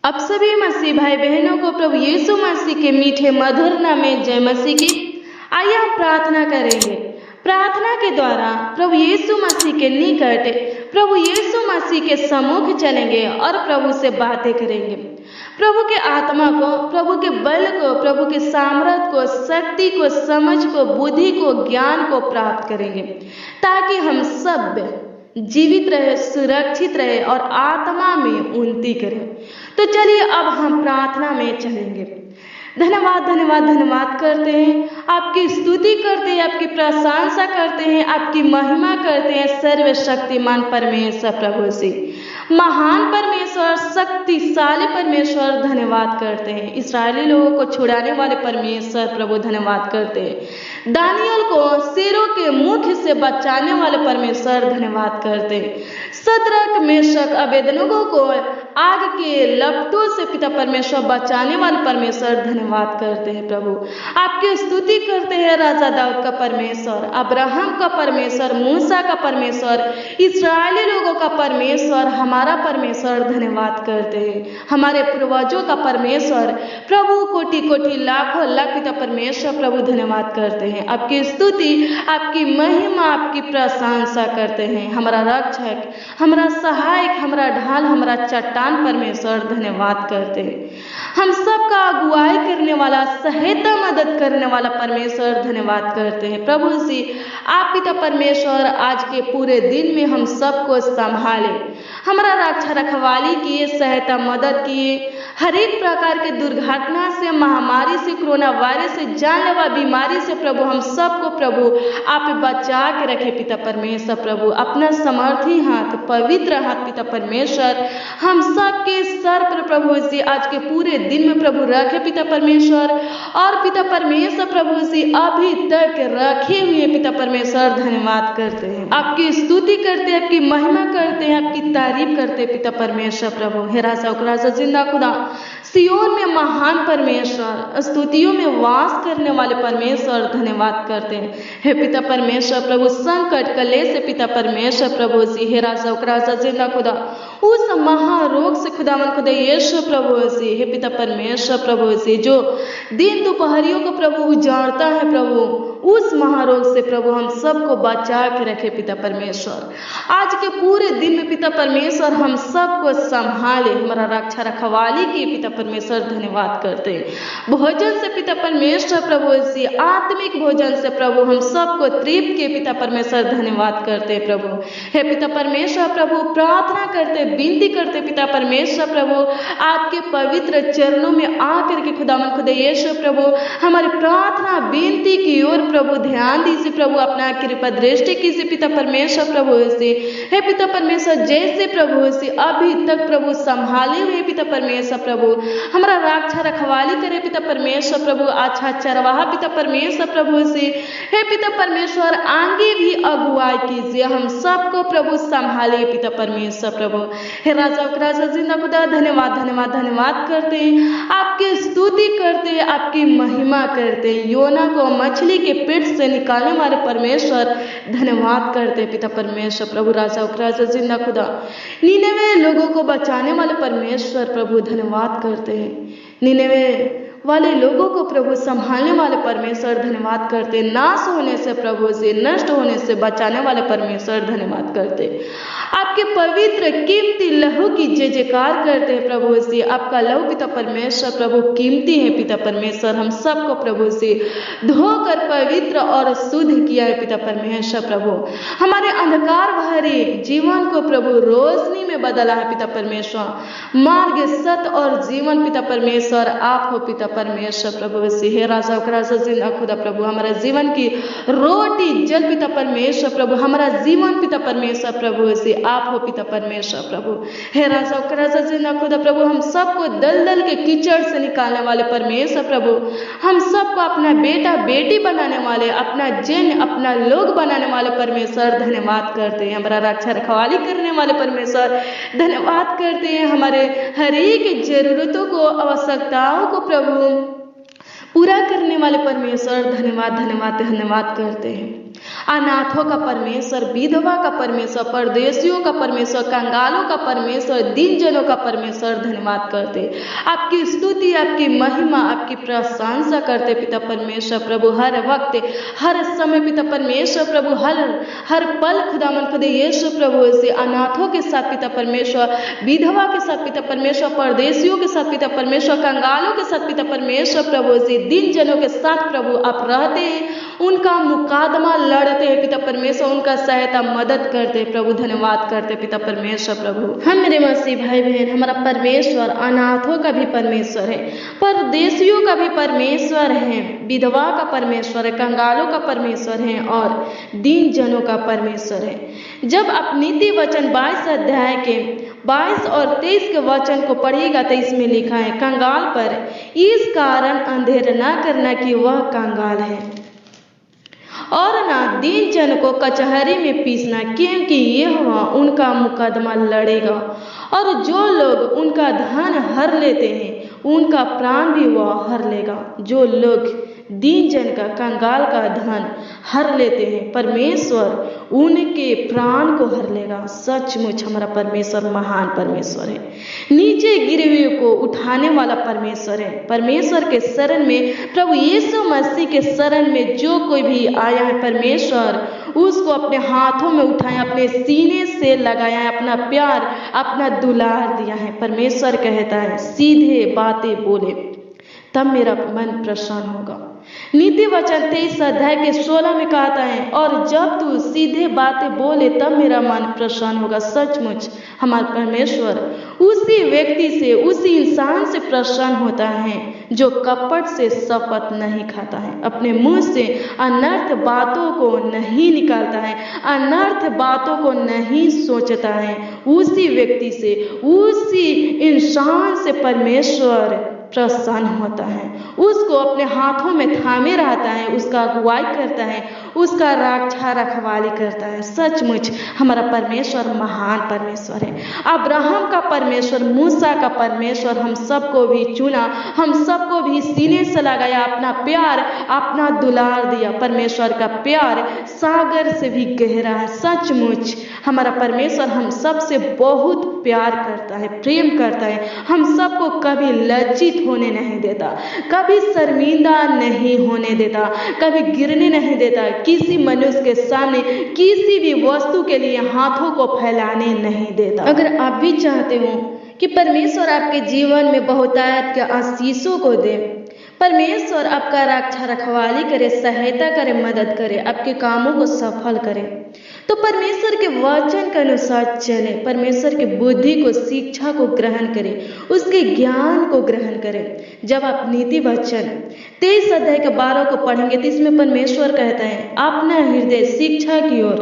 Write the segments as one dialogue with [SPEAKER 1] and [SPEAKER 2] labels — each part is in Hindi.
[SPEAKER 1] अब सभी मसीह भाई बहनों को प्रभु यीशु मसीह के मीठे मधुर नाम में जय मसीह की। आइए हम प्रार्थना करेंगे। प्रार्थना के द्वारा प्रभु यीशु मसीह के निकट, प्रभु यीशु मसीह के सम्मुख चलेंगे और प्रभु से बातें करेंगे। प्रभु के आत्मा को, प्रभु के बल को, प्रभु के सामर्थ को, शक्ति को, समझ को, बुद्धि को, ज्ञान को प्राप्त करेंगे, ताकि हम सब जीवित रहे, सुरक्षित रहे और आत्मा में उन्नति करें। तो चलिए अब हम प्रार्थना में चलेंगे। धन्यवाद धन्यवाद धन्यवाद करते हैं, आपकी स्तुति करते हैं, आपकी प्रशंसा करते हैं, आपकी महिमा करते हैं सर्वशक्तिमान परमेश्वर प्रभु से। महान परमेश्वर, शक्तिशाली परमेश्वर धन्यवाद करते हैं। इस्राएली लोगों को छुड़ाने वाले परमेश्वर प्रभु धन्यवाद करते हैं। दानियल को शेरों के मुख से बचाने वाले परमेश्वर धन्यवाद करते हैं। शद्रक, मेशक, अबेदनगो को आग के लपटों से पिता परमेश्वर बचाने वाले परमेश्वर धन्यवाद करते हैं। प्रभु आपकी स्तुति करते हैं। राजा दाऊद का परमेश्वर, अब्राहम का परमेश्वर, मूसा का परमेश्वर, इस्राएली लोगों का परमेश्वर, हमारा परमेश्वर धन्यवाद करते हैं। हमारे पूर्वजों का परमेश्वर प्रभु कोटि कोटि लाखों लाख पिता परमेश्वर प्रभु धन्यवाद करते हैं। आपकी स्तुति, आपकी महिमा, आपकी प्रशंसा करते हैं। हमारा रक्षक, हमारा सहायक, हमारा ढाल, हमारा चट्टान परमेश्वर धन्यवाद करते हैं। हम सबका अगुवाई करने वाला, सहायता मदद करने वाला परमेश्वर धन्यवाद करते हैं। प्रभु जी आप पिता परमेश्वर आज के पूरे दिन में हम सबको संभाले, हमारा रक्षा रखवाली किए, सहायता मदद किए। हर एक प्रकार के दुर्घटना से, महामारी से, कोरोना वायरस से, जानलेवा बीमारी से प्रभु हम सबको प्रभु आप बचा के रखे पिता परमेश्वर प्रभु। अपना समर्थी हाथ, पवित्र हाथ पिता परमेश्वर हम सबके सर पर प्रभु जी आज के पूरे दिन में प्रभु रखे पिता परमेश्वर। और पिता परमेश्वर प्रभु जी अभी तक रखे हुए पिता परमेश्वर धन्यवाद करते हैं। आपकी स्तुति करते हैं, आपकी महिमा करते हैं, आपकी तारीफ करते हैं पिता परमेश्वर प्रभु। हे राजा जिंदा खुदा, सियोन में महान परमेश्वर, स्तुतियों में वास करने वाले परमेश्वर धन्यवाद करते हैं। हे पिता परमेश्वर प्रभु, संकट कलेश से पिता परमेश्वर प्रभु जी, हे राजा जिंदा खुदा, उस महारोग से खुदावन खुदा यीशु प्रभु जी, हे पिता परमेश्वर प्रभु जी, जो दिन दोपहरियों को प्रभु उजाड़ता है प्रभु, उस महारोग से प्रभु हम सबको बचा के रखे पिता परमेश्वर। आज के पूरे दिन में पिता परमेश्वर हम सबको संभाले, हमारा रक्षा रखवाली की पिता परमेश्वर धन्यवाद करते हैं। भोजन से पिता परमेश्वर प्रभु जी, आत्मिक भोजन से प्रभु हम सबको तृप्त के पिता परमेश्वर धन्यवाद करते हैं प्रभु। हे पिता परमेश्वर प्रभु, प्रार्थना करते, विनती करते पिता परमेश्वर प्रभु, आपके पवित्र चरणों में आकर के खुदावन खुदा यीशु प्रभु हमारी प्रार्थना विनती की ओर प्रभु ध्यान दीजिए प्रभु, अपना कृपा दृष्टि कीजिए पिता परमेश्वर प्रभु से। हे पिता परमेश्वर, जैसे प्रभु से अभी तक प्रभु संभाले हुए पिता परमेश्वर प्रभु हमारा रक्षा रखवाली करे पिता परमेश्वर प्रभु, अच्छा चरवाहा पिता परमेश्वर प्रभु से। हे पिता परमेश्वर, आगे भी अगुवाई कीजिए, हम सबको प्रभु संभालिए पिता परमेश्वर प्रभु। हे राजा जिंदा खुदा, धन्यवाद धन्यवाद धन्यवाद करते हैं, आपकी स्तुति करते हैं, आपकी महिमा करते हैं। योना को मछली के पेट से निकालने वाले परमेश्वर धन्यवाद करते हैं पिता परमेश्वर प्रभु। राजा जिंदा खुदा, नीनवे लोगों को बचाने वाले परमेश्वर प्रभु धन्यवाद करते हैं। नीनवे वाले लोगों को प्रभु संभालने वाले परमेश्वर धन्यवाद करते, नाश होने से प्रभु से, नष्ट होने से बचाने वाले परमेश्वर धन्यवाद करते। आपके पवित्र कीमती लहू की जय जयकार करते हैं प्रभु से। आपका लहू पिता परमेश्वर प्रभु कीमती है पिता परमेश्वर, हम सबको प्रभु से धोकर पवित्र और शुद्ध किया है पिता परमेश्वर प्रभु। हमारे अंधकार भरे जीवन को प्रभु रोशनी में बदला है पिता परमेश्वर। मार्ग, सत्य और जीवन पिता परमेश्वर आप हो पिता परमेश्वर प्रभु से। हे राजा जिंदा खुदा प्रभु, हमारा जीवन की रोटी जल पिता परमेश्वर प्रभु, हमारा जीवन पिता परमेश्वर प्रभु से आप हो पिता परमेश्वर प्रभु। हे राजा जिंदा खुदा प्रभु, हम सबको दलदल के कीचड़ से निकालने वाले परमेश्वर प्रभु, हम सबको अपना बेटा बेटी बनाने वाले, अपना जन, अपना लोग बनाने वाले परमेश्वर धन्यवाद करते हैं। हमारा रक्षा रखवाली करने वाले परमेश्वर धन्यवाद करते हैं। हमारे हर एक जरूरतों को, आवश्यकताओं को प्रभु पूरा करने वाले परमेश्वर धन्यवाद धन्यवाद धन्यवाद करते हैं। अनाथों का परमेश्वर, विधवा का परमेश्वर, परदेशियों का परमेश्वर, कंगालों का परमेश्वर, दीन जनों का परमेश्वर धन्यवाद करते, आपकी स्तुति, आपकी महिमा, आपकी प्रशंसा करते पिता परमेश्वर प्रभु। हर वक्त, हर समय पिता परमेश्वर प्रभु, हर पल खुदावन खुदे यीशु प्रभु से अनाथों के साथ पिता परमेश्वर, विधवा के साथ पिता परमेश्वर, परदेशियों के साथ पिता परमेश्वर, कंगालों के साथ पिता परमेश्वर प्रभु से, दीन जनों के साथ प्रभु आप रहते हैं, उनका मुकादमा लड़ते हैं पिता परमेश्वर, उनका सहायता मदद करते प्रभु। धन्यवाद करते पिता परमेश्वर प्रभु। हम मेरे मसीह भाई बहन, हमारा परमेश्वर अनाथों का भी परमेश्वर है, परदेशियों का भी परमेश्वर है, विधवा का परमेश्वर है, कंगालों का परमेश्वर है और दीन जनों का परमेश्वर है। जब आप नीति वचन 22 अध्याय के 22 और 23 के वचन को पढ़िएगा तो इसमें लिखा है, कंगाल पर इस कारण अंधेर न करना कि वह कंगाल है, और ना दीन जन को कचहरी में पीसना, क्योंकि यह उनका मुकदमा लड़ेगा, और जो लोग उनका धन हर लेते हैं उनका प्राण भी वह हर लेगा। जो लोग दीन जन का, कंगाल का धन हर लेते हैं, परमेश्वर उनके प्राण को हर लेगा। सचमुच हमारा परमेश्वर महान परमेश्वर है, नीचे गिरे हुए को उठाने वाला परमेश्वर है। परमेश्वर के शरण में, प्रभु यीशु मसीह के शरण में जो कोई भी आया है, परमेश्वर उसको अपने हाथों में उठाया, अपने सीने से लगाया है, अपना प्यार, अपना दुलार दिया है। परमेश्वर कहता है सीधे बातें बोले तब मेरा मन प्रसन्न होगा। नीति वचन 23 अध्याय के 16 में कहता है, और जब तू सीधे बातें बोले तब मेरा मन प्रसन्न होगा। सचमुच हमारा परमेश्वर उसी व्यक्ति से, उसी इंसान से प्रसन्न होता है जो कपट से शपथ नहीं खाता है, अपने मुंह से अनर्थ बातों को नहीं निकालता है, अनर्थ बातों को नहीं सोचता है। उसी व्यक्ति से, उसी इंसान से परमेश्वर प्रसन्न होता है, उसको अपने हाथों में थामे रहता है, उसका अगुवाई करता है, उसका रक्षा रखवाली करता है। सचमुच हमारा परमेश्वर महान परमेश्वर है, अब्राहम का परमेश्वर, मूसा का परमेश्वर हम सबको भी चुना, हम सबको भी सीने से लगाया, अपना प्यार, अपना दुलार दिया। परमेश्वर का प्यार सागर से भी गहरा है। सचमुच हमारा परमेश्वर हम सबसे बहुत प्यार करता है, प्रेम करता है, हम सबको कभी लज्जित होने नहीं देता, कभी शर्मिंदा नहीं होने देता, कभी गिरने नहीं देता, किसी मनुष्य के सामने किसी भी वस्तु के लिए हाथों को फैलाने नहीं देता। अगर आप भी चाहते हो कि परमेश्वर आपके जीवन में बहुतायत के आशीषों को दे, परमेश्वर आपका रक्षा रखवाली करे, सहायता करे, मदद करे, आपके कामों को सफल करे, तो परमेश्वर के वचन के अनुसार चले, परमेश्वर की बुद्धि को, शिक्षा को ग्रहण करें, उसके ज्ञान को ग्रहण करें। जब आप नीति वचन 23 अध्याय के 12 को पढ़ेंगे तो इसमें परमेश्वर कहता है, अपना हृदय शिक्षा की ओर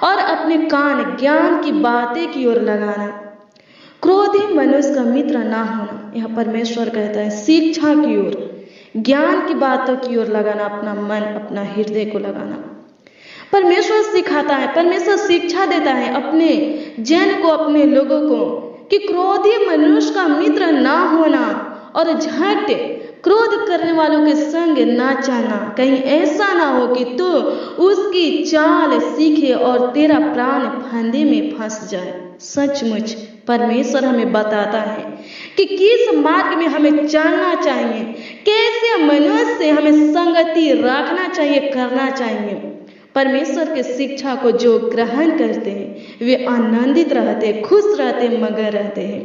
[SPEAKER 1] और अपने कान ज्ञान की बातें की ओर लगाना, क्रोधी मनुष्य का मित्र ना होना। यह परमेश्वर कहता है शिक्षा की ओर, ज्ञान की बातों की ओर लगाना, अपना मन, अपना हृदय को लगाना। परमेश्वर सिखाता है, परमेश्वर शिक्षा देता है अपने जन को, अपने लोगों को, कि क्रोधी मनुष्य का मित्र ना होना और झट क्रोध करने वालों के संग ना चलना, कहीं ऐसा ना हो कि तू उसकी चाल सीखे और तेरा प्राण फंदे में फंस जाए। सचमुच परमेश्वर हमें बताता है कि किस मार्ग में हमें चलना चाहिए, कैसे मनुष्य से हमें संगति रखना चाहिए, करना चाहिए। परमेश्वर के शिक्षा को जो ग्रहण करते हैं वे आनंदित रहते, खुश रहते, मगन रहते हैं।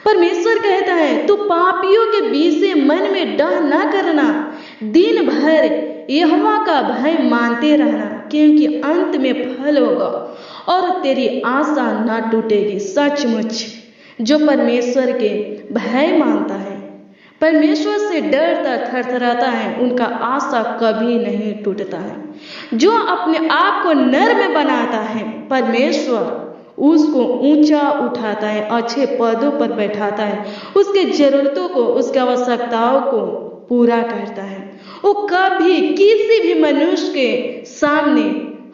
[SPEAKER 1] परमेश्वर कहता है तू पापियों के बीच से मन में डर न करना, दिन भर यहोवा का भय मानते रहना, क्योंकि अंत में फल होगा और तेरी आशा न टूटेगी। सचमुच जो परमेश्वर के भय मानता है, परमेश्वर से डरता, थरथराता है, उनका आशा कभी नहीं टूटता है। जो अपने आप को नर्म बनाता है, परमेश्वर उसको ऊंचा उठाता है, अच्छे पदों पर बैठाता है, उसके जरूरतों को, उसकी आवश्यकताओं को पूरा करता है। वो कभी किसी भी मनुष्य के सामने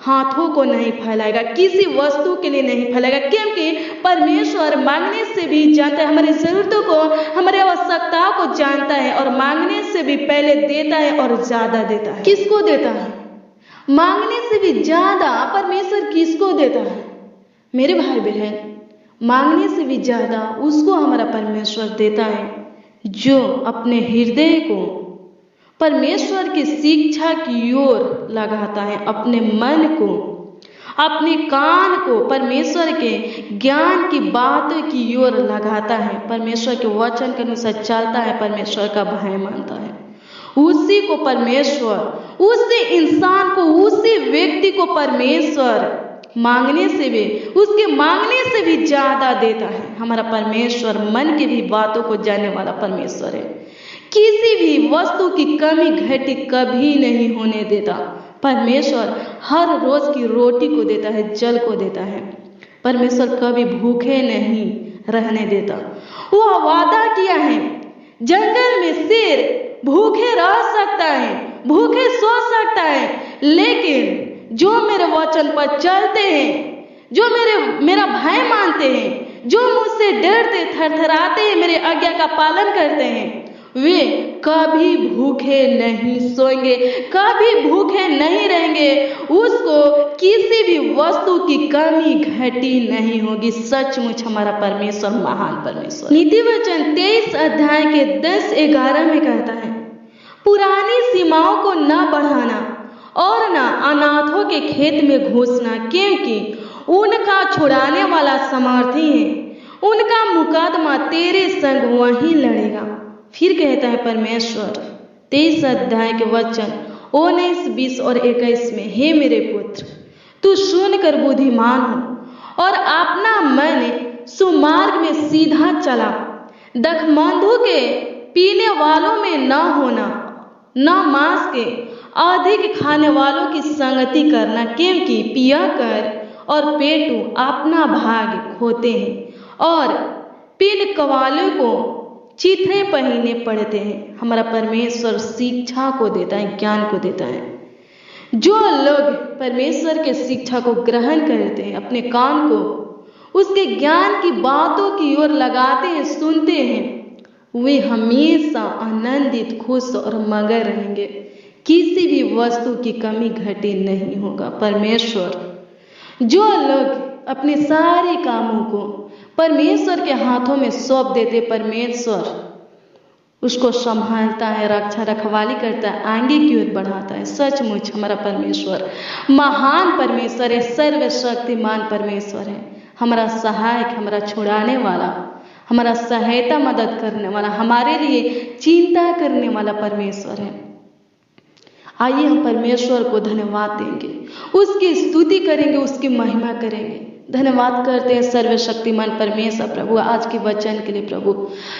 [SPEAKER 1] हाथों को नहीं फैलाएगा, किसी वस्तु के लिए नहीं फैलाएगा, क्योंकि परमेश्वर मांगने से भी जानता है, हमारी जरूरतों को, हमारी आवश्यकताओं को जानता है और मांगने से भी पहले देता है और ज्यादा देता है। किसको देता है? मांगने से भी ज्यादा परमेश्वर किसको देता है? मेरे भाई बहन, मांगने से भी ज्यादा उसको हमारा परमेश्वर देता है जो अपने हृदय को परमेश्वर की शिक्षा की ओर लगाता है, अपने मन को, अपने कान को परमेश्वर के ज्ञान की बातों की ओर लगाता है, परमेश्वर के वचन के अनुसार चलता है, परमेश्वर का भय मानता है। उसी को परमेश्वर, उसी इंसान को, उसी व्यक्ति को परमेश्वर मांगने से भी, उसके मांगने से भी ज्यादा देता है। हमारा परमेश्वर मन की भी बातों को जानने वाला परमेश्वर है। किसी भी वस्तु की कमी घटी कभी नहीं होने देता। परमेश्वर हर रोज की रोटी को देता है, जल को देता है। परमेश्वर कभी भूखे नहीं रहने देता। वो वादा किया है, जंगल में शेर भूखे रह सकता है, भूखे सो सकता है, लेकिन जो मेरे वचन पर चलते हैं, जो मेरा भय मानते हैं, जो मुझसे डरते थरथराते हैं, मेरे आज्ञा का पालन करते हैं, वे कभी भूखे नहीं सोएंगे, कभी भूखे नहीं रहेंगे। उसको किसी भी वस्तु की कमी घटी नहीं होगी। सचमुच हमारा परमेश्वर महान परमेश्वर। नीति वचन 23 अध्याय के 10-11 में कहता है, पुरानी सीमाओं को न बढ़ाना और न अनाथों के खेत में घुसना, क्योंकि उनका छुड़ाने वाला सामर्थी है, उनका मुकदमा तेरे संग वहीं लड़ेगा। फिर कहता है परमेश्वर 23 अध्याय के वचन 19, 20 और 21 में, हे मेरे पुत्र, तू सुनकर बुद्धिमान हो और अपना मन सुमार्ग में सीधा चला। दखमंधु के पीने वालों में न होना, न मांस के अधिक खाने वालों की संगति करना, क्योंकि पिया कर और पेटू अपना भाग खोते हैं और पिन कवालों को चिथड़े पहनने पड़ते हैं। हमारा परमेश्वर शिक्षा को देता है, ज्ञान को देता है। जो लोग परमेश्वर के शिक्षा को ग्रहण करते हैं, अपने कान को उसके ज्ञान की बातों की ओर लगाते हैं, सुनते हैं, वे हमेशा आनंदित, खुश और मगन रहेंगे। किसी भी वस्तु की कमी घटी नहीं होगा। परमेश्वर, जो लोग अपने सारे कामों को परमेश्वर के हाथों में सौंप देते, परमेश्वर उसको संभालता है, रक्षा रखवाली करता है, आगे की ओर बढ़ाता है। सचमुच हमारा परमेश्वर महान परमेश्वर है, सर्वशक्तिमान परमेश्वर है, हमारा सहायक, हमारा छुड़ाने वाला, हमारा सहायता मदद करने वाला, हमारे लिए चिंता करने वाला परमेश्वर है। आइए हम परमेश्वर को धन्यवाद देंगे, उसकी स्तुति करेंगे, उसकी महिमा करेंगे। धन्यवाद करते हैं सर्वशक्तिमान परमेश्वर प्रभु आज के वचन के लिए प्रभु,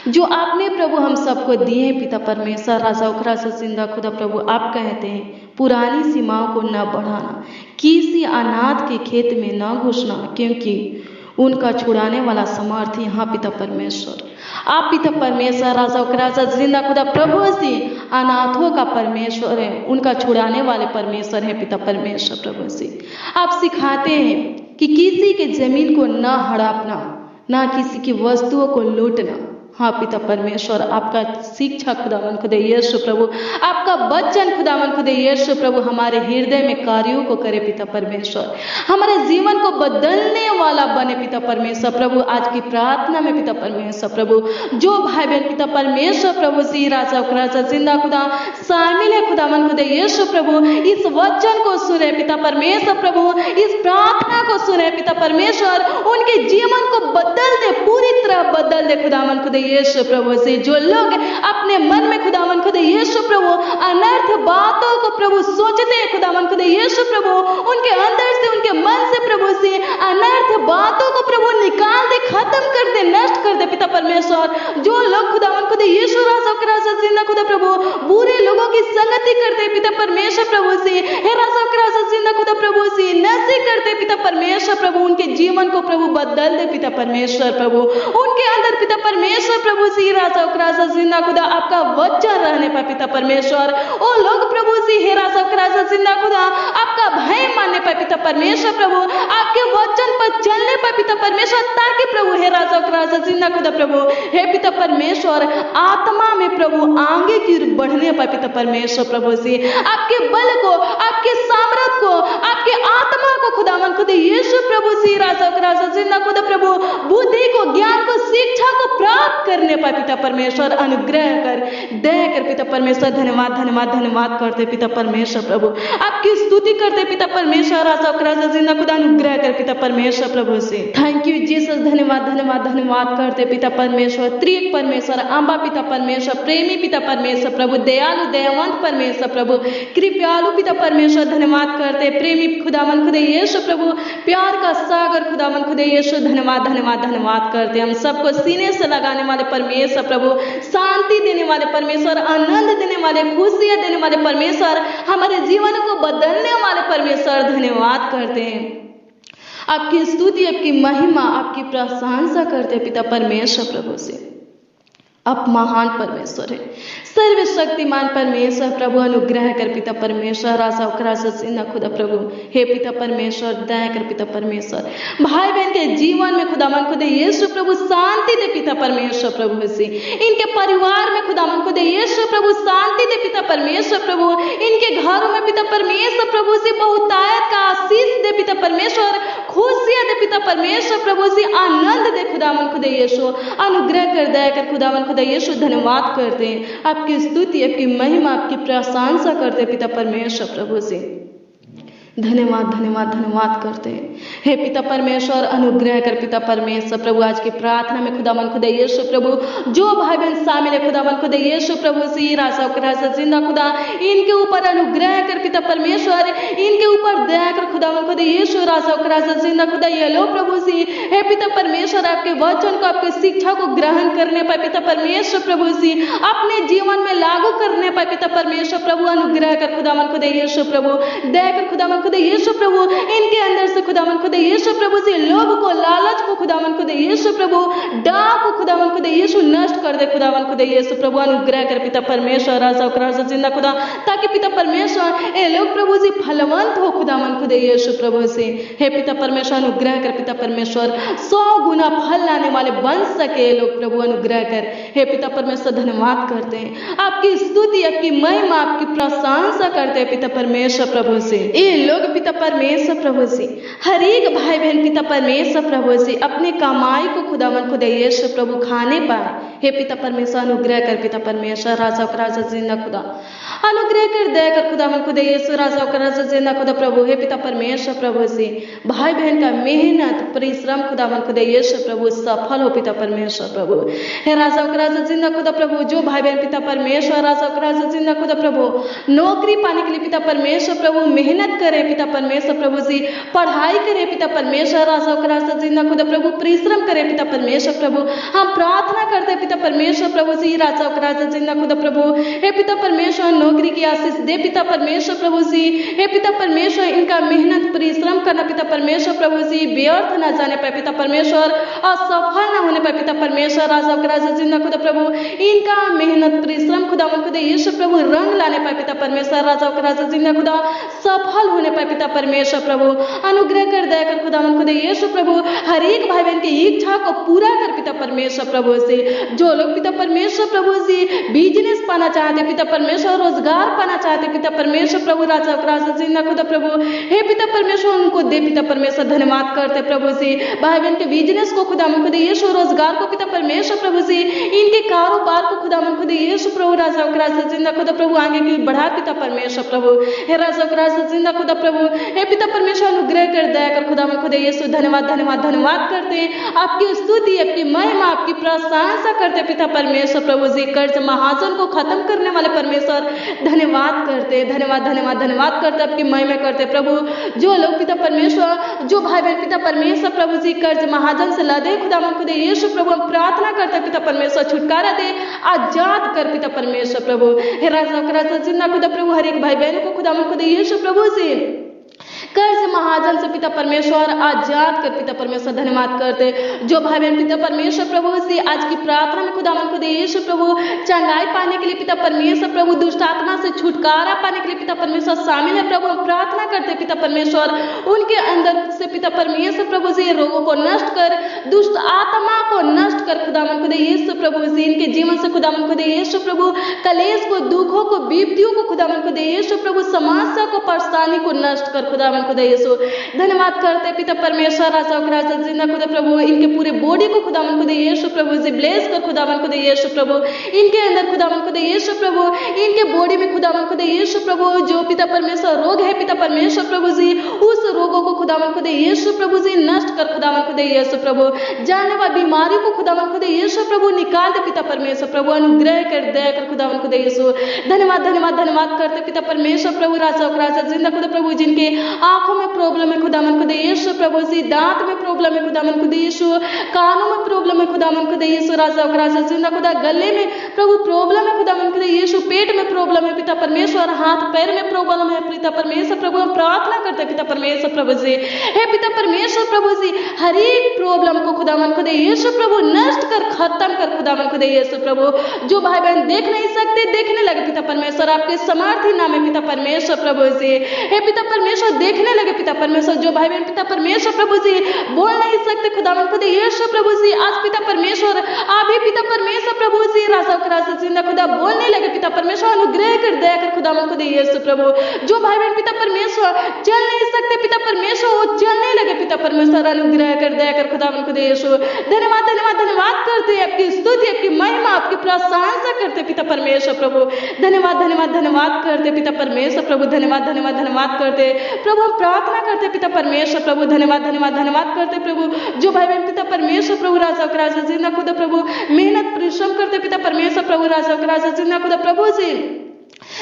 [SPEAKER 1] जो आपने प्रभु हम सबको दिए। पिता परमेश्वर, राजा उखरा जिंदा खुदा प्रभु, आप कहते हैं पुरानी सीमाओं को न बढ़ाना, किसी अनाथ के खेत में न घुसना, क्योंकि उनका छुड़ाने वाला समर्थ यहाँ पिता परमेश्वर, आप पिता परमेश्वर, राजा उखरा जिंदा खुदा प्रभु से अनाथों का परमेश्वर है, उनका छुड़ाने वाले परमेश्वर है पिता परमेश्वर प्रभु से। आप सिखाते हैं कि किसी के जमीन को न हड़पना, ना किसी की वस्तुओं को लूटना। हाँ पिता परमेश्वर, आपका शिक्षा खुदावन खुदा यीशु प्रभु, आपका वचन खुदावन खुदा यीशु प्रभु हमारे हृदय में कार्यों को करे पिता परमेश्वर, हमारे जीवन को बदलने वाला बने पिता परमेश्वर प्रभु। आज की प्रार्थना में पिता परमेश्वर प्रभु, जो भाई बहन पिता परमेश्वर प्रभु सी राजा जिंदा खुदा शामिल है खुदावन खुदा यीशु प्रभु, इस वचन को सुने पिता परमेश्वर प्रभु, इस प्रार्थना को सुने पिता परमेश्वर, उनके जीवन को बदल दे, पूरी तरह बदल दे खुदावन खुदा यीशु प्रभु से। जो लोग अपने मन में खुदावन खुदा यीशु प्रभु अनर्थ बातों को प्रभु सोचते हैं खुदावन खुदा यीशु प्रभु, उनके अंदर से, उनके मन से प्रभु से अनर्थ बातों को प्रभु निकाल दे, खत्म कर दे, नष्ट कर दे पिता परमेश्वर। जो लोग खुदावन खुदा यीशु राजा जिंदा खुदा प्रभु बुरे लोगों की संगति करते पिता परमेश्वर प्रभु से, हे राजा जिंदा खुदा प्रभु से नशे करते पिता परमेश्वर प्रभु, उनके जीवन को प्रभु बदल दे पिता परमेश्वर प्रभु, उनके अंदर पिता परमेश्वर प्रभु से राजा जिंदा खुदा आपका वचन रहने पर पिता परमेश्वर, ओ लोग प्रभु से हे राजा जिंदा खुदा आपका भय मानने पर पिता परमेश्वर प्रभु, आपके वचन पर चलने पर पिता परमेश्वर, ताकि प्रभु हे राजा जिंदा खुदा प्रभु, हे पिता परमेश्वर आत्मा में प्रभु आगे की ओर बढ़ने पाए पिता परमेश्वर प्रभु जी, आपके बल को, आपके सामर्थ को, आपके आत्मा को खुदावन खुद यीशु प्रभु जी, राजा जिंदा खुदा प्रभु, बुद्धि को, ज्ञान को, शिक्षा को प्राप्त करने पाए पिता परमेश्वर, अनुग्रह कर, दया कर पिता परमेश्वर। धन्यवाद धन्यवाद धन्यवाद करते पिता परमेश्वर प्रभु, आपकी स्तुति करते पिता परमेश्वर, राजा जिंदा खुदा, अनुग्रह कर पिता परमेश्वर प्रभु से। थैंक यू जीसस, धन्यवाद धन्यवाद धन्यवाद करते पिता परमेश्वर, त्रिएक परमेश्वर, अम्बा पिता परमेश्वर, प्रेमी पिता परमेश्वर प्रभु, दयालु दयावंत परमेश्वर प्रभु, कृपालु पिता परमेश्वर, धन्यवाद करते प्रेमी खुदावन खुदे यीशु प्रभु, प्यार का सागर खुदावन खुदे यीशु, धन्यवाद धन्यवाद धन्यवाद करते। हम सबको सीने से लगाने वाले परमेश्वर प्रभु, शांति देने वाले परमेश्वर, आनंद देने वाले, खुशियां देने वाले परमेश्वर, हमारे जीवन को बदलने वाले परमेश्वर, धन्यवाद करते हैं। आपकी स्तुति, आपकी महिमा, आपकी प्रशंसा करते पिता परमेश्वर प्रभु से। आप महान परमेश्वर है, सर्वशक्तिमान परमेश्वर प्रभु, अनुग्रह कर पिता परमेश्वर, राजा सिंह खुदा प्रभु, हे पिता परमेश्वर, दया कर पिता परमेश्वर, भाई बहन के जीवन में खुदावन खुदे यीशु प्रभु शांति दे पिता परमेश्वर प्रभु से, इनके परिवार में खुदावन खुदे यीशु प्रभु शांति दे पिता परमेश्वर प्रभु, इनके घरों में पिता परमेश्वर प्रभु से बहुतायत का आशीष दे पिता परमेश्वर, खुशियां दे पिता परमेश्वर प्रभु से, आनंद दे खुदावन खुदे यीशु, अनुग्रह कर, दया कर खुदावन खुदा यीशु, धन्यवाद करते हैं। आपकी स्तुति, आपकी महिमा, आपकी प्रशंसा करते पिता परमेश्वर प्रभु से। धन्यवाद धन्यवाद धन्यवाद करते हैं। हे पिता परमेश्वर, अनुग्रह कर पिता परमेश्वर प्रभु, आज की प्रार्थना में खुदावन खुदा यीशु प्रभु, जो भाई बहन शामिल है खुदावन खुदा यीशु प्रभु से, राजा जिंदा खुदा, इनके ऊपर अनुग्रह कर पिता परमेश्वर, इनके ऊपर दया कर खुदावन खुदा यीशु, राजा जिंदा खुदा, ये लो प्रभु से, हे पिता परमेश्वर, आपके वचन को, आपकी शिक्षा को ग्रहण करने पाए पिता परमेश्वर प्रभु से, अपने जीवन में लागू करने पाए पिता परमेश्वर प्रभु, अनुग्रह कर खुदावन खुदा यीशु प्रभु, दया कर खुदावन खुदा यीशु प्रभु, इनके अंदर से खुदावन खुदा यीशु प्रभु से लोभ को, लालच को खुदावन खुदा यीशु प्रभु, डाह को खुदावन खुदा यीशु नष्ट कर दे खुदावन खुदा यीशु प्रभु, अनुग्रह कर पिता परमेश्वर, राजा जिंदा खुदा, ताकि पिता परमेश्वर ये लोग प्रभु जी फलवंत हो खुदावन खुदा यीशु प्रभु से। हे पिता परमेश्वर, अनुग्रह कर पिता परमेश्वर, 100 गुना फल लाने वाले बन सके लोग प्रभु, अनुग्रह कर। हे पिता परमेश्वर, धन्यवाद करते हैं, आपकी स्तुति, आपकी महिमा, आपकी प्रशंसा करते हैं पिता परमेश्वर प्रभु से। ये लोग पिता परमेश्वर प्रभु से, हर एक भाई बहन पिता परमेश्वर प्रभु से अपनी कमाई को खुदावन खुदा यीशु प्रभु खाने पाए। हे पिता परमेश्वर, अनुग्रह कर पिता परमेश्वर, राजा जिंदा खुदा, अनुग्रह कर, दया कर खुदावन खुदा यीशु, राजा जिंदा खुदा प्रभु, हे पिता परमेश्वर प्रभु से भाई बहन का मेहनत, परिश्रम खुदावन खुदा यीशु प्रभु सफल हो पिता परमेश्वर प्रभु। हे राजा जिंदा खुदा प्रभु, जो भाई बहन पिता परमेश्वर, राजा जिंदा खुदा प्रभु नौकरी पाने के लिए पिता परमेश्वर प्रभु मेहनत करे पिता परमेश्वर प्रभु से, पढ़ाई करे पिता परमेश्वर, राजा जिंदा खुदा प्रभु परिश्रम करे पिता परमेश्वर प्रभु, हम प्रार्थना करते पिता परमेश्वर प्रभु से, राजा जिंदा खुदा प्रभु, हे पिता परमेश्वर नौकरी की आशीष दे पिता परमेश्वर प्रभु से, हे पिता परमेश्वर इनका मेहनत परिश्रम करना पिता परमेश्वर प्रभु से व्यर्थ न जाने पाए पिता परमेश्वर, असफल न होने पाए पिता परमेश्वर, राजा जिंदा खुदा प्रभु, इनका मेहनत परिश्रम खुदावन खुदा यीशु प्रभु रंग लाने पाए पिता परमेश्वर, राजा जिंदा खुदा सफल होने पाए पिता परमेश्वर प्रभु, अनुग्रह कर, दया कर खुदावन खुदा यीशु प्रभु, हर एक भाई बहन की इच्छा को पूरा कर पिता परमेश्वर प्रभु से। जो लोग पिता परमेश्वर प्रभु से बिजनेस पाना चाहते पिता परमेश्वर, रोजगार पाना चाहते पिता परमेश्वर प्रभु, राजा जिंदा खुदा प्रभु, हे पिता परमेश्वर उनको दे पिता परमेश्वर, धन्यवाद करते प्रभु से भाई बहन के बिजनेस को खुदावन खुदा यीशु, रोजगार को पिता परमेश्वर प्रभु से, इनके कारोबार को खुदावन खुदा यीशु प्रभु, राजा जिंदा खुदा प्रभु आगे की बढ़ा पिता परमेश्वर प्रभु, हे राजा जिंदा खुदा प्रभु, हे पिता परमेश्वर अनुग्रह कर, दया कर खुदावन खुदा यीशु, धन्यवाद धन्यवाद धन्यवाद करते हैं, आपकी स्तुति, आपकी महिमा, आपकी प्रशंसा करते पिता परमेश्वर प्रभु जी। कर्ज महाजन को खत्म करने वाले परमेश्वर, धन्यवाद करते, धन्यवाद धन्यवाद धन्यवाद करते, आपकी महिमा करते प्रभु। जो लोग पिता परमेश्वर, जो भाई बहन पिता परमेश्वर प्रभु जी कर्ज महाजन से लदे खुदावन खुदा यीशु प्रभु, हम प्रार्थना करते पिता परमेश्वर छुटकारा दे, आजाद कर पिता परमेश्वर प्रभु, हे राजा जिंदा खुदा प्रभु, हर एक भाई बहन को खुदावन खुदा यीशु प्रभु से कर्ज महाजन से पिता परमेश्वर आजाद कर पिता परमेश्वर धन्यवाद करते। जो भाई बहन पिता परमेश्वर प्रभु से आज की प्रार्थना में खुदावन खुदा यीशु प्रभु चंगाई पाने के लिए पिता परमेश्वर प्रभु दुष्ट आत्मा से छुटकारा पाने के लिए पिता परमेश्वर शामिल है प्रभु, हम प्रार्थना करते पिता परमेश्वर उनके अंदर से पिता परमेश्वर प्रभु से रोगों को नष्ट कर, दुष्ट आत्मा को नष्ट कर खुदावन खुदा यीशु प्रभु से इनके जीवन से खुदावन खुदा यीशु प्रभु कलेश को, दुखों को, विपत्तियों को खुदावन खुदा यीशु प्रभु समस्या को, परेशानी को नष्ट कर खुदावन खुदा यीशु। धन्यवाद करते पिता परमेश्वर राजा और राजा जिंदा खुदा प्रभु इनके पूरे बॉडी को खुदावन खुदा यीशु प्रभु से ब्लेस कर खुदावन खुदा यीशु प्रभु इनके अंदर खुदावन खुदा यीशु प्रभु इनके बॉडी में खुदावन खुदा यीशु प्रभु जो पिता परमेश्वर रोग है पिता परमेश्वर प्रभु जी उस रोगों को खुदावन खुदा यीशु प्रभु जी नष्ट कर खुदावन खुदा यीशु प्रभु जाने वाली बीमारियों को खुदावन खुदा यीशु प्रभु निकाल दे पिता परमेश्वर प्रभु, अनुग्रह कर दया कर खुदावन खुदा यीशु। धन्यवाद धन्यवाद धन्यवाद करते पिता परमेश्वर प्रभु राजा और राजा जिंदा खुदा प्रभु जिनके आंखों में प्रॉब्लम है खुदावन खुदा यीशु प्रभु जी, दांत में प्रॉब्लम है खुदावन खुदा यीशु, कानों में प्रॉब्लम है खुदावन खुदा यीशु राजा और राजा जिंदा खुदा, गले में प्रभु प्रॉब्लम है खुदावन खुदा यीशु, पेट में प्रॉब्लम है पिता परमेश्वर, हाथ पैर में प्रॉब्लम है पिता परमेश्वर प्रभु, हम प्रार्थना करते पिता परमेश्वर प्रभु जी हे पिता परमेश्वर प्रभु जी हर एक प्रॉब्लम को खुदावन खुदा यीशु प्रभु नष्ट कर, खत्म कर खुदावन खुदा यीशु प्रभु। जो भाई बहन देख नहीं सकते देखने लगे पिता परमेश्वर आपके समर्थी नाम है पिता परमेश्वर प्रभु जी हे पिता परमेश्वर देखने लगे पिता परमेश्वर। जो भाई बहन पिता परमेश्वर प्रभु जी बोल नहीं सकते खुदावन खुदा यीशु प्रभु जी आज पिता परमेश्वर आप ही पिता परमेश्वर प्रभु जी राजा का राजा जिंदा खुदा बोलने लगे पिता परमेश्वर, अनुग्रह कर दया कर खुदावन खुदा यीशु प्रभु। जो भाई बहन पिता परमेश्वर चल नहीं सकते पिता परमेश्वर वो चलने लगे पिता परमेश्वर, अनुग्रह कर दया कर खुदावन खुदा यीशु। धन्यवाद धन्यवाद धन्यवाद करते आपकी स्तुति आपकी महिमा आपकी प्रशंसा करते पिता परमेश्वर प्रभु। धन्यवाद धन्यवाद धन्यवाद करते पिता परमेश्वर प्रभु, धन्यवाद धन्यवाद धन्यवाद करते प्रभु, हम प्रार्थना करते पिता परमेश्वर प्रभु। धन्यवाद धन्यवाद धन्यवाद करते प्रभु। जो भाई बहन पिता परमेश्वर प्रभु राजा का राजा जिंदा खुदा प्रभु मेहनत परिश्रम करते पिता परमेश्वर प्रभु राजा का राजा जिंदा खुदा प्रभु जी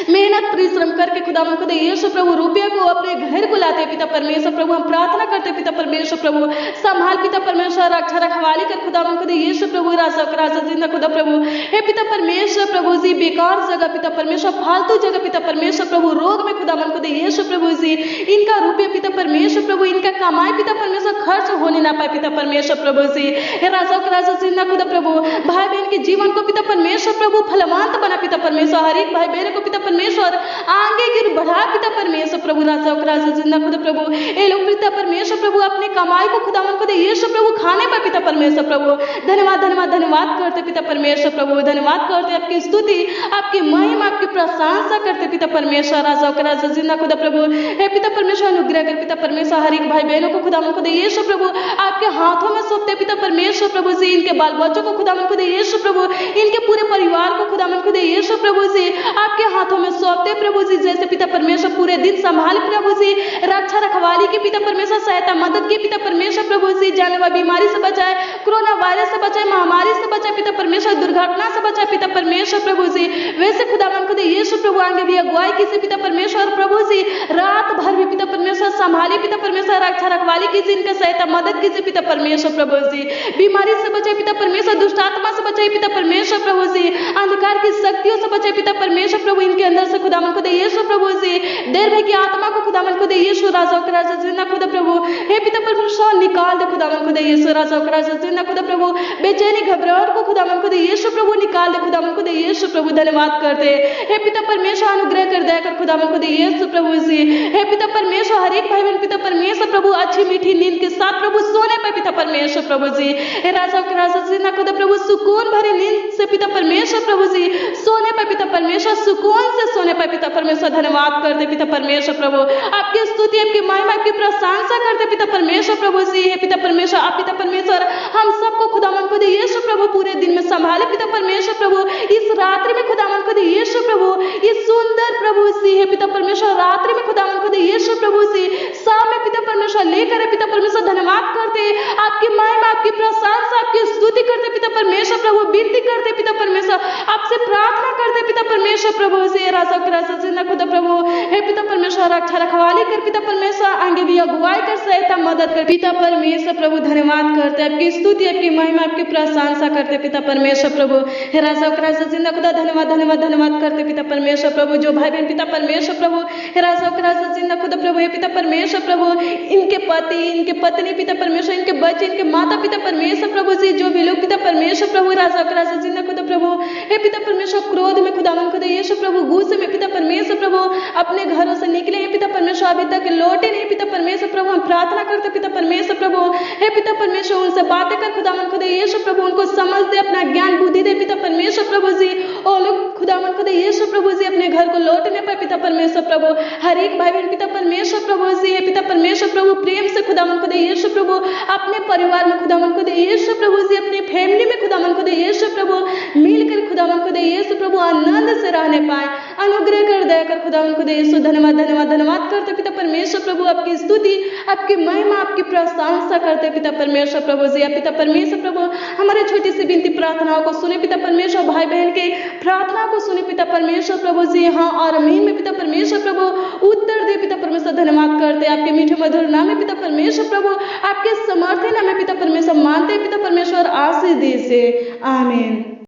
[SPEAKER 1] मेहनत परिश्रम करके खुदावन खुदा यीशु प्रभु रुपया को अपने घर को लाते पिता परमेश्वर प्रभु, हम प्रार्थना करते पिता परमेश्वर प्रभु संभाल पिता परमेश्वर रक्षा रखवाली कर खुदावन खुदा यीशु प्रभु राजा का राजा जिंदा खुदा प्रभु हे पिता परमेश्वर प्रभु जी बेकार जगह पिता परमेश्वर फालतू जगह पिता परमेश्वर प्रभु रोग में खुदावन खुदा यीशु प्रभु जी इनका रुपया पिता परमेश्वर प्रभु इनका कमाई पिता परमेश्वर खर्च होने ना पाए पिता परमेश्वर प्रभु जी हे राजा का राजा जिंदा खुदा प्रभु भाई बहन के जीवन को पिता परमेश्वर प्रभु फलवंत बना पिता परमेश्वर, हर एक भाई बहन को पिता परमेश्वर आगे गिर बढ़ा पिता परमेश्वर प्रभु राजा और राजा जिंदा खुदा प्रभु ये लोग पिता परमेश्वर प्रभु अपनी कमाई को खुदावन खुदा यीशु प्रभु खाने पर पिता परमेश्वर प्रभु। धन्यवाद धन्यवाद धन्यवाद करते पिता परमेश्वर प्रभु, धन्यवाद करते आपकी स्तुति आपकी महिमा आपकी प्रशंसा करते पिता परमेश्वर राजा और राजा जिंदा खुदा प्रभु हे पिता परमेश्वर अनुग्रह कर पिता परमेश्वर हर एक भाई बहनों को खुदावन खुदा यीशु प्रभु आपके हाथों में सौंपते पिता परमेश्वर प्रभु जी, इनके बाल बच्चों को खुदावन खुदा यीशु प्रभु इनके पूरे परिवार को खुदावन खुदा यीशु प्रभु जी आपके हाथों में सौंपते प्रभु जी, जैसे पिता परमेश्वर पूरे दिन संभाल प्रभु जी, रक्षा रखवाली की पिता परमेश्वर सहायता मदद की पिता परमेश्वर प्रभु जी, जाने वाली बीमारी से बचाए, कोरोना वायरस से बचाए, महामारी से बचाए पिता परमेश्वर, दुर्घटना से बचाए पिता परमेश्वर प्रभु जी। वैसे खुदावन खुदा यीशु प्रभु आगे भी अगुवाई कीजिए पिता परमेश्वर प्रभु जी, रात भर भी पिता परमेश्वर संभाली पिता परमेश्वर, रक्षा रखवाली कीजिए, इनका सहायता मदद कीजिए पिता परमेश्वर प्रभु जी, बीमारी से बचाए पिता परमेश्वर, दुष्ट आत्मा से बचाए पिता परमेश्वर प्रभु जी, अंधकार की शक्तियों से बचाए पिता परमेश्वर प्रभु, इनके अंदर से खुदावन खुदा यीशु प्रभु जी देर में की आत्मा को खुदावन खुदा यीशु राजा का राजा जिंदा खुदा प्रभु हे पिता परमेश्वर निकाल दे खुदावन खुदा यीशु राजा का राजा जिंदा खुदा प्रभु, बेचैनी घबराहट को खुदावन खुदा यीशु प्रभु निकाल दे खुदावन खुदा यीशु प्रभु। धन्यवाद करते हे पिता परमेश्वर अनुग्रह कर दया कर खुदावन खुदा यीशु प्रभु जी हे पिता परमेश्वर हर एक भाई बहन पिता परमेश्वर प्रभु अच्छी मीठी नींद के साथ प्रभु सोने पर पिता परमेश्वर प्रभु जी हे राजा का राजा जिंदा खुदा प्रभु सुकून भरी नींद से पिता परमेश्वर प्रभु जी सोने पर पिता परमेश्वर सुकून से सोने पर पिता परमेश्वर। धन्यवाद करते पिता परमेश्वर प्रभु आपकी स्तुति आपकी महिमा आपकी प्रशंसा करते पिता परमेश्वर प्रभु जी हे पिता परमेश्वर आप पिता परमेश्वर हम सबको खुदावन खुदा यीशु प्रभु पूरे दिन में संभाले पिता परमेश्वर प्रभु, इस रात्रि में खुदावन खुदा यीशु प्रभु इस सुंदर प्रभु सी हे पिता परमेश्वर रात्रि में खुदावन खुदा यीशु प्रभु सी शाम में पिता परमेश्वर लेकर पिता परमेश्वर धन्यवाद करते आपकी महिमा आपकी प्रशंसा आपकी स्तुति करते पिता परमेश्वर प्रभु, विनती करते पिता परमेश्वर आपसे प्रार्थना करते पिता परमेश्वर परमेश्वर प्रभु से राजा राजा जिंदा खुदा प्रभु हे पिता परमेश्वर रक्षा रखवाली कर पिता परमेश्वर आगे भी अगुवाई कर सहायता मदद कर पिता परमेश्वर प्रभु धन्यवाद करते आपकी स्तुति आपकी महिमा आपकी प्रशंसा करते पिता परमेश्वर प्रभु हे राजा राजा जिंदा खुदा धन्यवाद धन्यवाद धन्यवाद करते पिता परमेश्वर प्रभु जो भाई बहन पिता परमेश्वर प्रभु हे राजा राजा जिंदा खुदा प्रभु हे पिता परमेश्वर प्रभु इनके पति इनके पत्नी पिता परमेश्वर इनके बच्चे इनके माता पिता परमेश्वर प्रभु जी जो भी लोग पिता परमेश्वर प्रभु राजा राजा जिंदा खुदा प्रभु हे पिता परमेश्वर क्रोध में खुदावन खुदा यीशु प्रभु गुस्से में पिता परमेश्वर प्रभु अपने घरों से निकले हैं पिता परमेश्वर अभी तक लौटे नहीं पिता परमेश्वर प्रभु हम प्रार्थना करते पिता परमेश्वर प्रभु हे पिता परमेश्वर उनसे बातें कर खुदावन खुदा यीशु प्रभु उनको समझ दे अपना ज्ञान बुद्धि दे पिता परमेश्वर प्रभु जी और लोग खुदावन खुदा यीशु प्रभु जी अपने घर को लौटने पर पिता परमेश्वर प्रभु हर एक भाई बहन पिता परमेश्वर प्रभु जी हे पिता परमेश्वर प्रभु प्रेम से खुदावन खुदा यीशु प्रभु अपने परिवार में खुदावन खुदा यीशु प्रभु जी अपनी फैमिली में खुदावन खुदा यीशु प्रभु मिलकर खुदावन खुदा यीशु प्रभु आनंद से रहने पाए अनुग्रह कर दया कर खुदावन खुदा यीशु धन्यवाद धन्यवाद धन्यवाद करते पिता परमेश्वर प्रभु आपकी स्तुति आपकी महिमा आपकी प्रशंसा करते पिता परमेश्वर प्रभु जी पिता परमेश्वर प्रभु हमारे छोटी सी विनती प्रार्थनाओं को सुने पिता परमेश्वर भाई बहन के प्रार्थना को सुने पिता परमेश्वर प्रभु जी हाँ और अमीन में पिता परमेश्वर प्रभु उत्तर दे पिता परमेश्वर धन्यवाद करते आपके मीठे मधुर नाम में पिता परमेश्वर प्रभु आपके समर्थन नाम में पिता परमेश्वर मानते पिता परमेश्वर आशीष दे से आमीन।